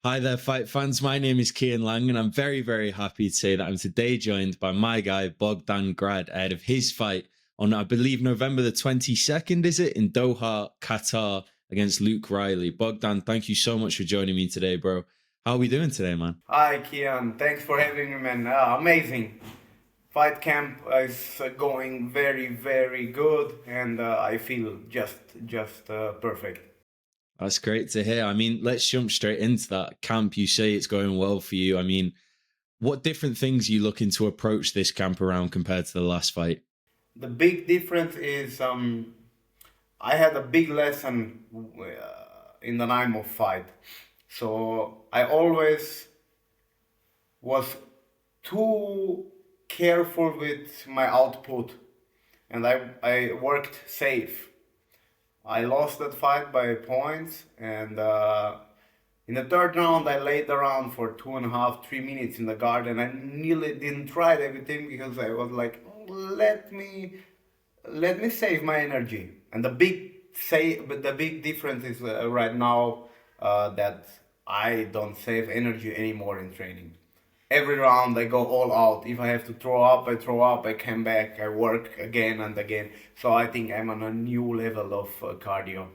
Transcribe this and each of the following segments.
Hi there, fight fans. My name is Kian Lang, and I'm very, very happy to say that I'm today joined by my guy, Bogdan Grad, ahead of his fight on, I believe, November the 22nd, is it, in Doha, Qatar, against Luke Riley. Bogdan, thank you so much for joining me today, bro. How are we doing today, man? Hi, Kian. Thanks for having me, man. Amazing. Fight camp is going very, very good, and I feel just perfect. That's great to hear. I mean, let's jump straight into that camp. You say it's going well for you. I mean, what different things are you looking to approach this camp around compared to the last fight? The big difference is I had a big lesson in the Naimov fight. So I always was too careful with my output, and I worked safe. I lost that fight by points, and in the third round, I laid around for 2.5, 3 minutes in the guard, and I nearly didn't try everything because I was like, let me save my energy. And the big difference is right now that I don't save energy anymore in training. Every round I go all out. If I have to throw up, I throw up. I come back. I work again and again. So I think I'm on a new level of cardio.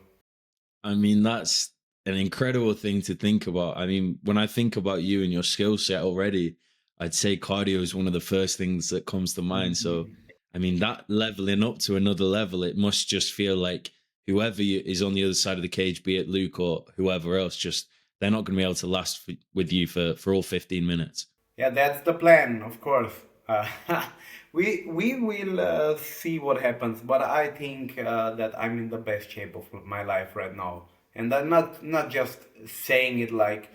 I mean, that's an incredible thing to think about. I mean, when I think about you and your skill set already, I'd say cardio is one of the first things that comes to mind. So, I mean, that leveling up to another level, it must just feel like is on the other side of the cage, be it Luke or whoever else, just they're not going to be able to last with you for all 15 minutes. Yeah, that's the plan, of course. Uh, we will see what happens, but I think that I'm in the best shape of my life right now, and I'm not just saying it like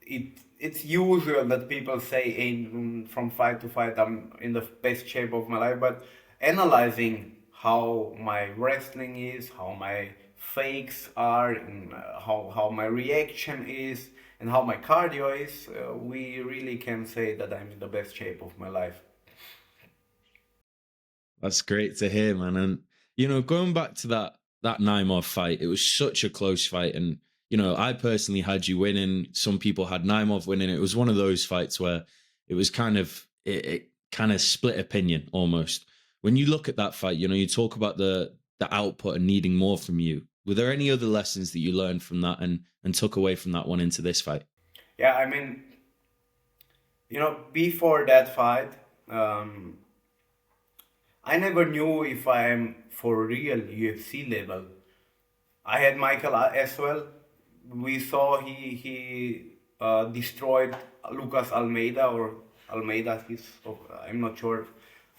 it. It's usual that people say from fight to fight I'm in the best shape of my life, but analyzing how my wrestling is, how my fakes are, and how my reaction is, and how my cardio is, we really can say that I'm in the best shape of my life. That's great to hear, man. And going back to that Naimov fight, it was such a close fight, and I personally had you winning. Some people had Naimov winning. It was one of those fights where it kind of split opinion almost. When you look at that fight, you talk about the output and needing more from you. Were there any other lessons that you learned from that and took away from that one into this fight? Yeah, I mean, before that fight, um, I never knew if I'm for real UFC level. I had Michael as well. We saw he destroyed Lucas Almeida or Almeida. I'm not sure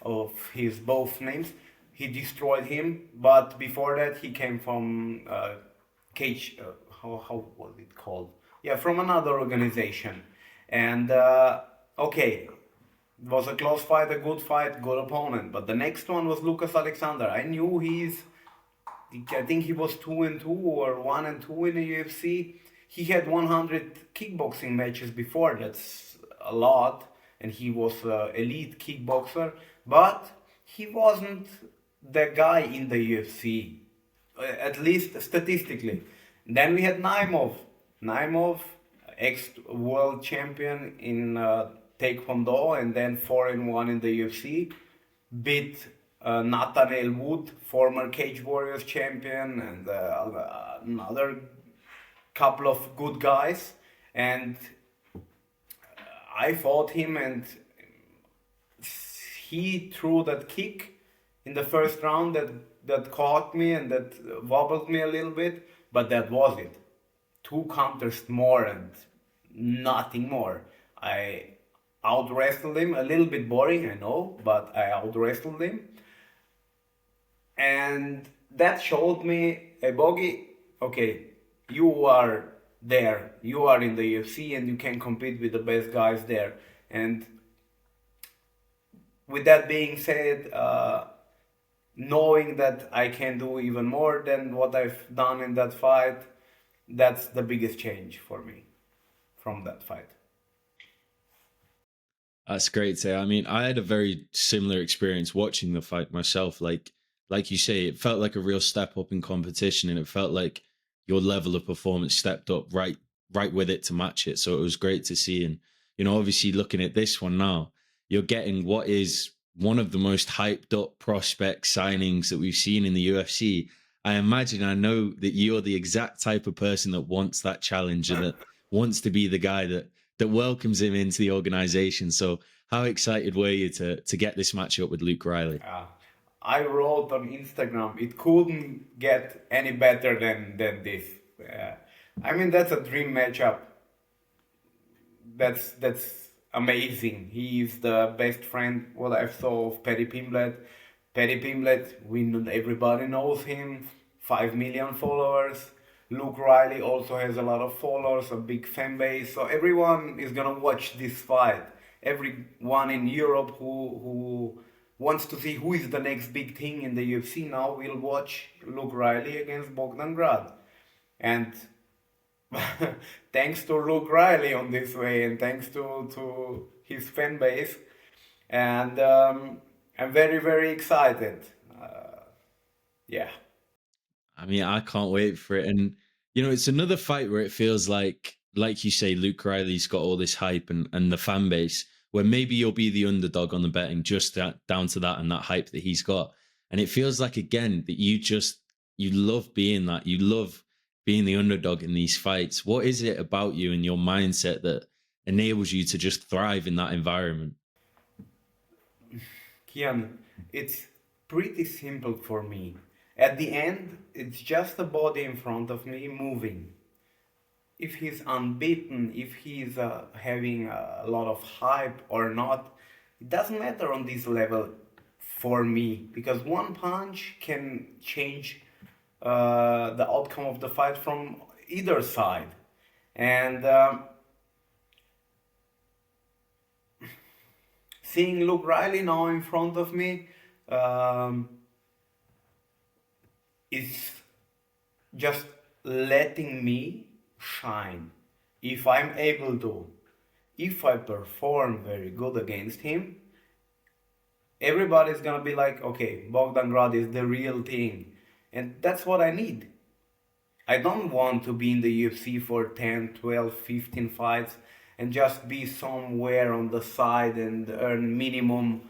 of his both names. He destroyed him, but before that he came from cage. How was it called? Yeah, from another organization. And okay, it was a close fight, a good fight, good opponent. But the next one was Lucas Alexander. I knew I think he was 2-2 or 1-2 in the UFC. He had 100 kickboxing matches before. That's a lot, and he was an elite kickboxer. But he wasn't the guy in the UFC, at least statistically. Then we had Naimov, ex-world champion in Taekwondo, and then 4-1 in the UFC. Beat Nathaniel Wood, former Cage Warriors champion, and another couple of good guys. And I fought him, and he threw that kick in the first round that caught me and that wobbled me a little bit, but that was it. Two counters more and nothing more. I out wrestled him, a little bit boring, I know, but I out wrestled him. And that showed me, hey, Bogi, okay, you are there. You are in the UFC and you can compete with the best guys there. And with that being said, knowing that I can do even more than what I've done in that fight, that's the biggest change for me from that fight. That's great to hear. I mean, I had a very similar experience watching the fight myself. Like you say, it felt like a real step up in competition, and it felt like your level of performance stepped up right with it to match it. So it was great to see. And, obviously looking at this one now, you're getting what is one of the most hyped up prospect signings that we've seen in the UFC. I know that you're the exact type of person that wants that challenger, that wants to be the guy that welcomes him into the organization. So how excited were you to get this matchup with Luke Riley? I wrote on Instagram, it couldn't get any better than this. I mean, that's a dream matchup. That's amazing. He is the best friend what I saw of Paddy Pimblett. Paddy Pimblett, everybody knows him. 5 million followers. Luke Riley also has a lot of followers, a big fan base. So everyone is gonna watch this fight. Everyone in Europe who wants to see who is the next big thing in the UFC now will watch Luke Riley against Bogdan Grad. And thanks to Luke Riley on this way, and thanks to his fan base, and I'm very very excited. Yeah. I mean, I can't wait for it. And, it's another fight where it feels like you say, Luke Riley's got all this hype and the fan base, where maybe you'll be the underdog on the betting, just down to that and that hype that he's got. And it feels like, again, that you love being that. You love being the underdog in these fights. What is it about you and your mindset that enables you to just thrive in that environment? Kian, it's pretty simple for me. At the end, it's just the body in front of me moving. If he's unbeaten, if he's having a lot of hype or not, it doesn't matter on this level for me, because one punch can change the outcome of the fight from either side. And seeing Luke Riley now in front of me is just letting me shine. If I'm able to, if I perform very good against him, everybody's gonna be like, okay, Bogdan Grad is the real thing. And that's what I need. I don't want to be in the UFC for 10, 12, 15 fights and just be somewhere on the side and earn minimum.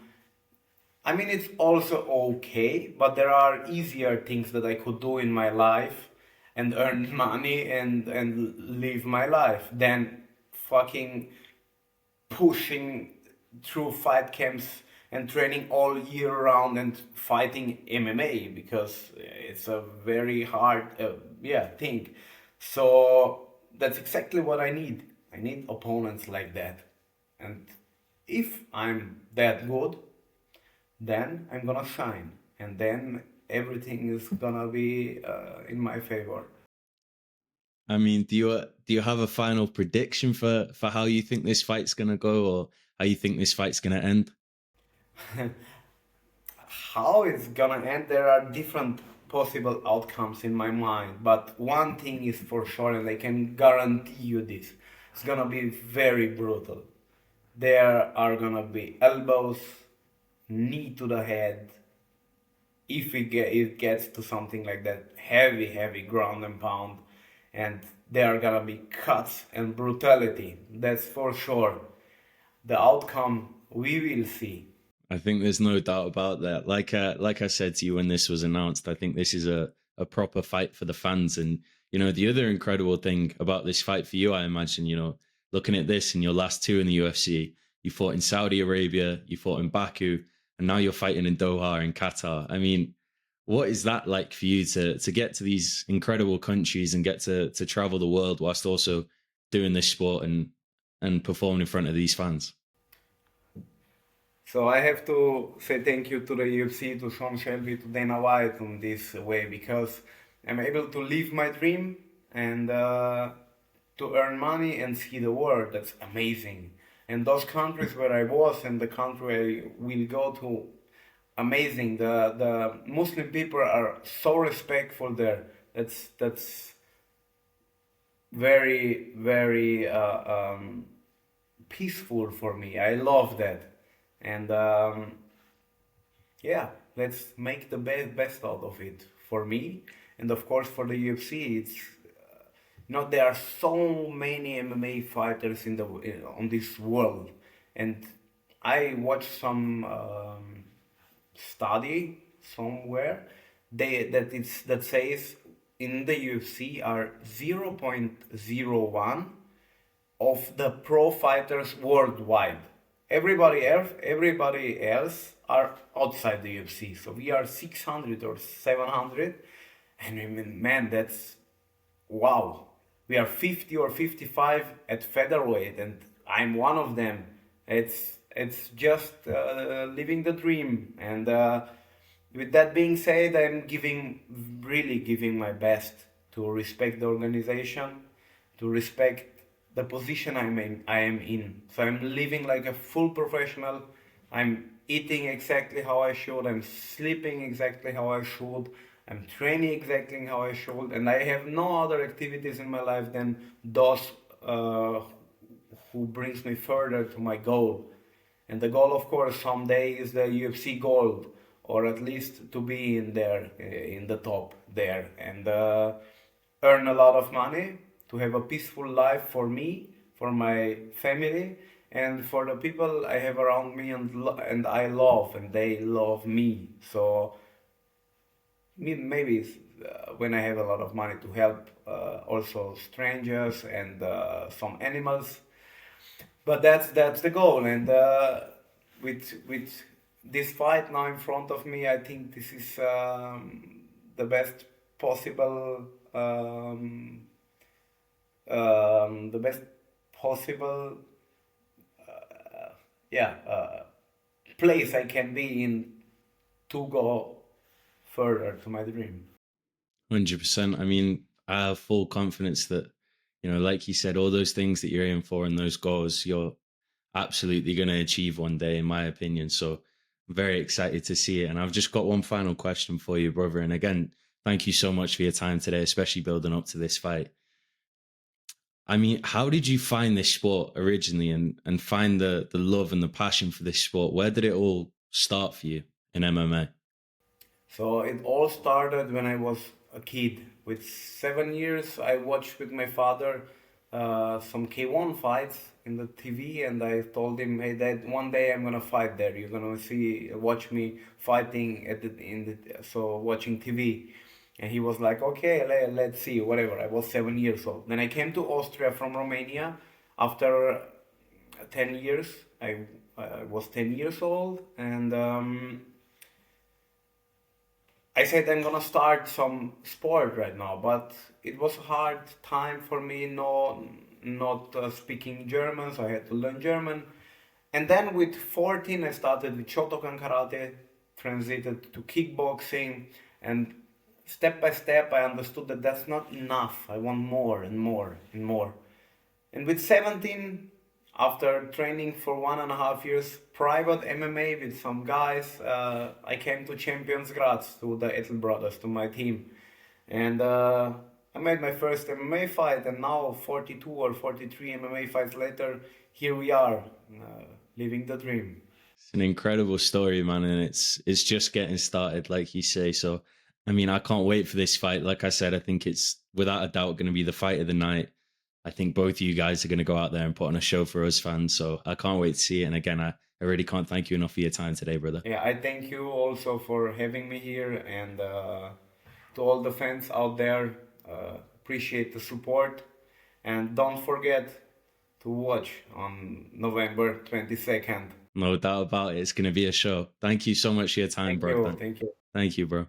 I mean, it's also okay, but there are easier things that I could do in my life and earn money and live my life than fucking pushing through fight camps and training all year round and fighting MMA, because it's a very hard thing. So that's exactly what I need. I need opponents like that. And if I'm that good, then I'm gonna shine, and then everything is gonna be in my favor. I mean, do you have a final prediction for how you think this fight's gonna go, or how you think this fight's gonna end? How it's gonna end, there are different possible outcomes in my mind, but one thing is for sure, and I can guarantee you this: it's gonna be very brutal. There are gonna be elbows, knee to the head. If it gets to something like that, heavy ground and pound, and there are gonna be cuts and brutality. That's for sure. The outcome we will see. I think there's no doubt about that. Like I said to you when this was announced, I think this is a proper fight for the fans. And the other incredible thing about this fight for you, I imagine, looking at this in your last two in the UFC, you fought in Saudi Arabia, you fought in Baku, and now you're fighting in Doha in Qatar. I mean, what is that like for you to get to these incredible countries and get to travel the world whilst also doing this sport and performing in front of these fans? So I have to say thank you to the UFC, to Sean Shelby, to Dana White on this way, because I'm able to live my dream and to earn money and see the world. That's amazing. And those countries where I was and the country I will go to, amazing. The Muslim people are so respectful there. That's very very peaceful for me. I love that, and yeah, let's make the best out of it for me, and of course for the UFC. There are so many MMA fighters on this world, and I watched some study somewhere that says in the UFC are 0.01 of the pro fighters worldwide. Everybody else are outside the UFC. So we are 600 or 700, and I mean, man, that's wow. We are 50 or 55 at featherweight, and I'm one of them. It's just living the dream. And with that being said, I'm really giving my best to respect the organization, to respect the position I am in. So I'm living like a full professional. I'm eating exactly how I should. I'm sleeping exactly how I should. I'm training exactly how I should, and I have no other activities in my life than those who brings me further to my goal. And the goal, of course, someday is the UFC gold, or at least to be in there, in the top there, and earn a lot of money, to have a peaceful life for me, for my family, and for the people I have around me, and I love, and they love me. So maybe when I have a lot of money, to help also strangers and some animals. But that's the goal. And with this fight now in front of me, I think this is the best possible the best possible yeah place I can be in to go further to my dream. 100%. I mean, I have full confidence that, like you said, all those things that you're aiming for and those goals, you're absolutely going to achieve one day, in my opinion. So I'm very excited to see it. And I've just got one final question for you, brother. And again, thank you so much for your time today, especially building up to this fight. I mean, how did you find this sport originally, and find the love and the passion for this sport? Where did it all start for you in MMA? So it all started when I was a kid. With 7 years, I watched with my father some K1 fights in the TV, and I told him, "Hey, Dad, one day I'm gonna fight there. You're gonna watch me fighting watching TV." And he was like, "Okay, let's see, whatever." I was 7 years old. Then I came to Austria from Romania after 10 years. I was 10 years old, and I said I'm gonna start some sport right now, but it was a hard time for me, not speaking German, so I had to learn German. And then with 14, I started with Shotokan Karate, transited to kickboxing, and step by step, I understood that that's not enough. I want more and more and more. And with 17, after training for 1.5 years private MMA with some guys, I came to Champions Grad, to the Ethel brothers, to my team. And I made my first MMA fight, and now 42 or 43 MMA fights later, here we are, living the dream. It's an incredible story, man, and it's just getting started, like you say. So, I mean, I can't wait for this fight. Like I said, I think it's without a doubt going to be the fight of the night. I think both of you guys are going to go out there and put on a show for us fans. So I can't wait to see it. And again, I really can't thank you enough for your time today, brother. Yeah, I thank you also for having me here, and to all the fans out there, appreciate the support, and don't forget to watch on November 22nd. No doubt about it. It's going to be a show. Thank you so much for your time, Thank you, Bogdan. thank you. Thank you, bro.